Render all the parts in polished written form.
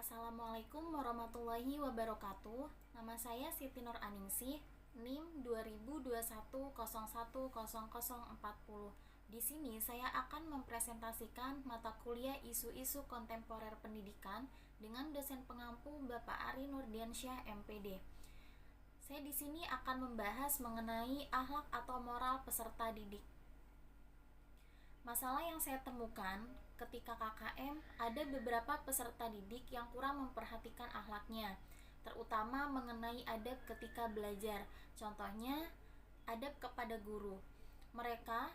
Assalamualaikum warahmatullahi wabarakatuh. Nama saya Siti Nur Aningsih, NIM 2021010040. Di sini saya akan mempresentasikan mata kuliah isu-isu kontemporer pendidikan dengan dosen pengampu Bapak Ari Nurdiansyah, MPD. Saya di sini akan membahas mengenai akhlak atau moral peserta didik. Masalah yang saya temukan ketika KKM, ada beberapa peserta didik yang kurang memperhatikan akhlaknya, terutama mengenai adab ketika belajar. Contohnya, adab kepada guru. Mereka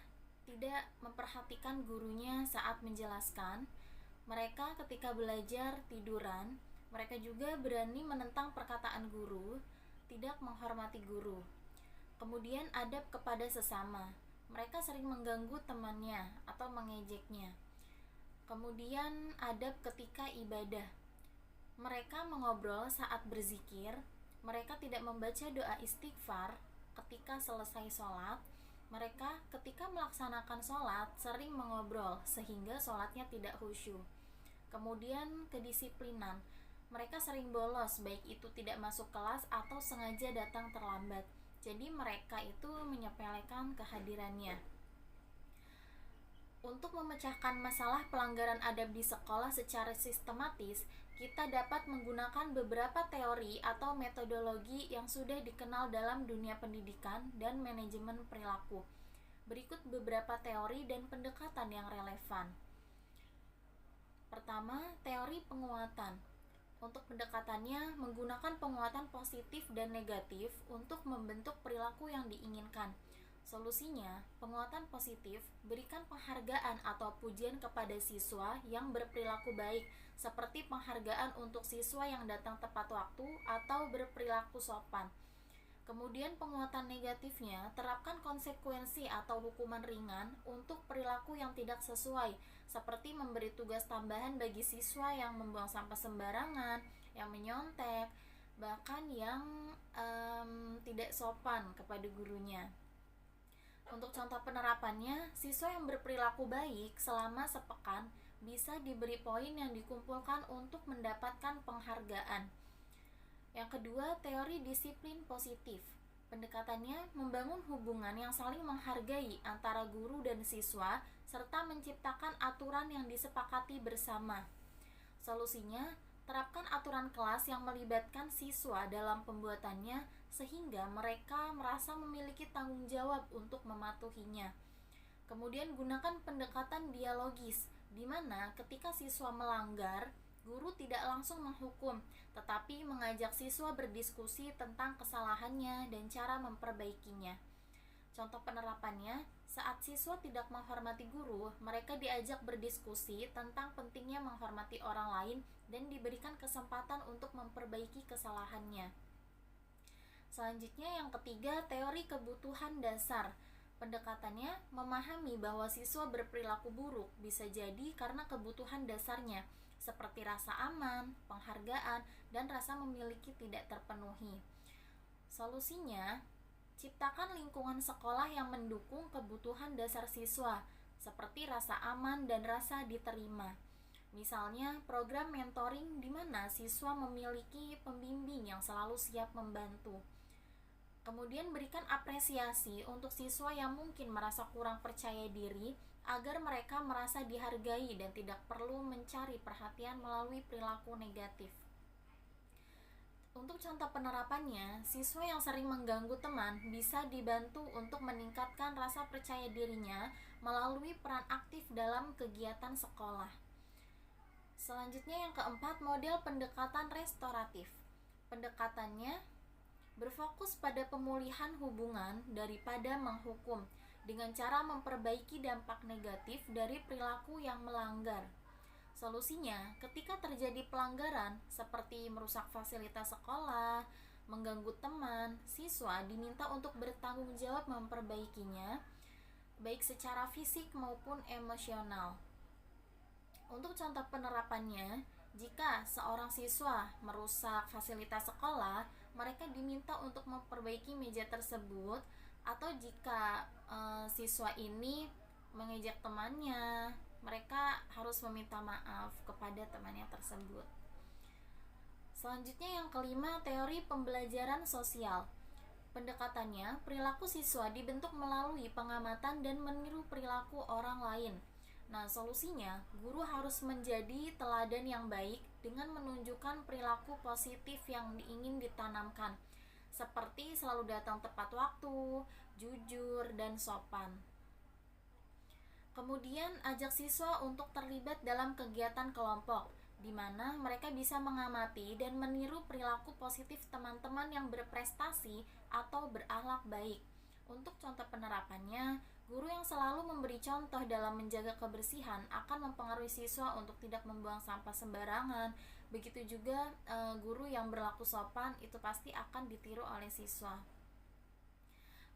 tidak memperhatikan gurunya saat menjelaskan. Mereka ketika belajar tiduran. Mereka juga berani menentang perkataan guru, tidak menghormati guru. Kemudian adab kepada sesama. Mereka sering mengganggu temannya atau mengejeknya. Kemudian adab ketika ibadah. Mereka mengobrol saat berzikir. Mereka tidak membaca doa istighfar ketika selesai sholat. Mereka ketika melaksanakan sholat sering mengobrol sehingga sholatnya tidak khusyuk. Kemudian kedisiplinan. Mereka sering bolos, baik itu tidak masuk kelas atau sengaja datang terlambat. Jadi mereka itu menyepelekan kehadirannya. Untuk memecahkan masalah pelanggaran adab di sekolah secara sistematis, kita dapat menggunakan beberapa teori atau metodologi yang sudah dikenal dalam dunia pendidikan dan manajemen perilaku. Berikut beberapa teori dan pendekatan yang relevan. Pertama, teori penguatan. Untuk pendekatannya, menggunakan penguatan positif dan negatif untuk membentuk perilaku yang diinginkan. Solusinya, penguatan positif, berikan penghargaan atau pujian kepada siswa yang berperilaku baik, seperti penghargaan untuk siswa yang datang tepat waktu atau berperilaku sopan. Kemudian penguatan negatifnya, terapkan konsekuensi atau hukuman ringan untuk perilaku yang tidak sesuai, seperti memberi tugas tambahan bagi siswa yang membuang sampah sembarangan, yang menyontek, bahkan yang tidak sopan kepada gurunya. Untuk contoh penerapannya, siswa yang berperilaku baik selama sepekan bisa diberi poin yang dikumpulkan untuk mendapatkan penghargaan. Yang kedua, teori disiplin positif. Pendekatannya membangun hubungan yang saling menghargai antara guru dan siswa serta menciptakan aturan yang disepakati bersama. Solusinya, terapkan aturan kelas yang melibatkan siswa dalam pembuatannya sehingga mereka merasa memiliki tanggung jawab untuk mematuhinya. Kemudian gunakan pendekatan dialogis, di mana ketika siswa melanggar, guru tidak langsung menghukum, tetapi mengajak siswa berdiskusi tentang kesalahannya dan cara memperbaikinya. Contoh penerapannya, saat siswa tidak menghormati guru, mereka diajak berdiskusi tentang pentingnya menghormati orang lain dan diberikan kesempatan untuk memperbaiki kesalahannya. Selanjutnya yang ketiga, teori kebutuhan dasar. Pendekatannya memahami bahwa siswa berperilaku buruk bisa jadi karena kebutuhan dasarnya, seperti rasa aman, penghargaan, dan rasa memiliki tidak terpenuhi. Solusinya, ciptakan lingkungan sekolah yang mendukung kebutuhan dasar siswa, seperti rasa aman dan rasa diterima. Misalnya, program mentoring di mana siswa memiliki pembimbing yang selalu siap membantu. Kemudian berikan apresiasi untuk siswa yang mungkin merasa kurang percaya diri agar mereka merasa dihargai dan tidak perlu mencari perhatian melalui perilaku negatif. Untuk contoh penerapannya, siswa yang sering mengganggu teman bisa dibantu untuk meningkatkan rasa percaya dirinya melalui peran aktif dalam kegiatan sekolah. Selanjutnya yang keempat, model pendekatan restoratif. Pendekatannya berfokus pada pemulihan hubungan daripada menghukum dengan cara memperbaiki dampak negatif dari perilaku yang melanggar. Solusinya, ketika terjadi pelanggaran seperti merusak fasilitas sekolah, mengganggu teman, siswa diminta untuk bertanggung jawab memperbaikinya, baik secara fisik maupun emosional. Untuk contoh penerapannya, jika seorang siswa merusak fasilitas sekolah, mereka diminta untuk memperbaiki meja tersebut, atau jika siswa ini mengejek temannya, mereka harus meminta maaf kepada temannya tersebut. Selanjutnya yang kelima, teori pembelajaran sosial. Pendekatannya, perilaku siswa dibentuk melalui pengamatan dan meniru perilaku orang lain. Nah, solusinya, guru harus menjadi teladan yang baik dengan menunjukkan perilaku positif yang ingin ditanamkan, seperti selalu datang tepat waktu, jujur, dan sopan. Kemudian, ajak siswa untuk terlibat dalam kegiatan kelompok, di mana mereka bisa mengamati dan meniru perilaku positif teman-teman yang berprestasi atau berakhlak baik. Untuk contoh penerapannya, guru yang selalu memberi contoh dalam menjaga kebersihan akan mempengaruhi siswa untuk tidak membuang sampah sembarangan. Begitu juga guru yang berlaku sopan itu pasti akan ditiru oleh siswa.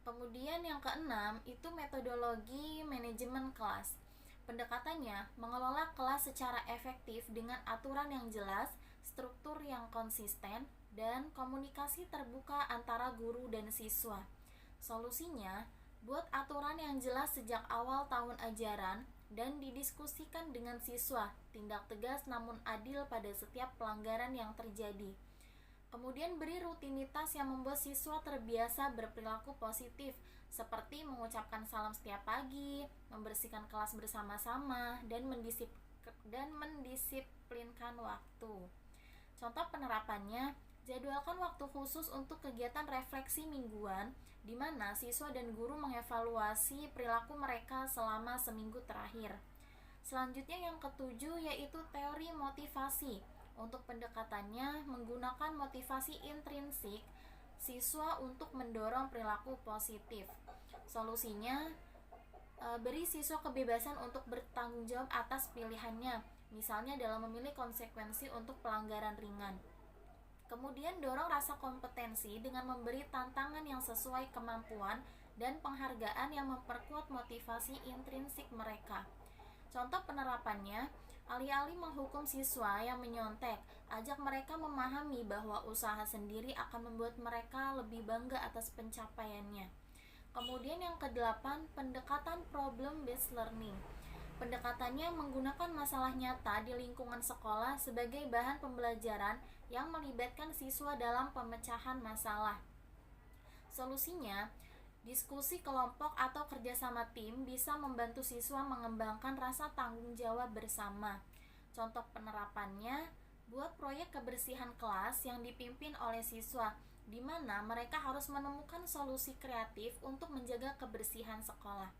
Kemudian yang keenam itu metodologi manajemen kelas. Pendekatannya mengelola kelas secara efektif dengan aturan yang jelas, struktur yang konsisten, dan komunikasi terbuka antara guru dan siswa. Solusinya, buat aturan yang jelas sejak awal tahun ajaran dan didiskusikan dengan siswa, tindak tegas namun adil pada setiap pelanggaran yang terjadi. Kemudian beri rutinitas yang membuat siswa terbiasa berperilaku positif, seperti mengucapkan salam setiap pagi, membersihkan kelas bersama-sama, dan mendisiplinkan waktu. Contoh penerapannya, jadwalkan waktu khusus untuk kegiatan refleksi mingguan, di mana siswa dan guru mengevaluasi perilaku mereka selama seminggu terakhir. Selanjutnya yang ketujuh yaitu teori motivasi. Untuk pendekatannya menggunakan motivasi intrinsik siswa untuk mendorong perilaku positif. Solusinya, beri siswa kebebasan untuk bertanggung jawab atas pilihannya, misalnya dalam memilih konsekuensi untuk pelanggaran ringan. Kemudian dorong rasa kompetensi dengan memberi tantangan yang sesuai kemampuan dan penghargaan yang memperkuat motivasi intrinsik mereka. Contoh penerapannya, alih-alih menghukum siswa yang menyontek, ajak mereka memahami bahwa usaha sendiri akan membuat mereka lebih bangga atas pencapaiannya. Kemudian yang kedelapan, pendekatan problem-based learning. Pendekatannya menggunakan masalah nyata di lingkungan sekolah sebagai bahan pembelajaran yang melibatkan siswa dalam pemecahan masalah. Solusinya, diskusi kelompok atau kerjasama tim bisa membantu siswa mengembangkan rasa tanggung jawab bersama. Contoh penerapannya, buat proyek kebersihan kelas yang dipimpin oleh siswa, di mana mereka harus menemukan solusi kreatif untuk menjaga kebersihan sekolah.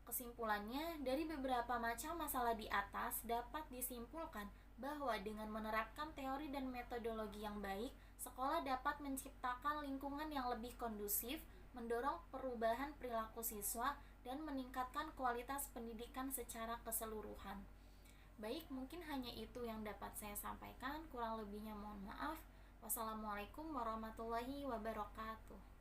Kesimpulannya, dari beberapa macam masalah di atas dapat disimpulkan bahwa dengan menerapkan teori dan metodologi yang baik, sekolah dapat menciptakan lingkungan yang lebih kondusif, mendorong perubahan perilaku siswa, dan meningkatkan kualitas pendidikan secara keseluruhan. Baik, mungkin hanya itu yang dapat saya sampaikan, kurang lebihnya mohon maaf. Wassalamualaikum warahmatullahi wabarakatuh.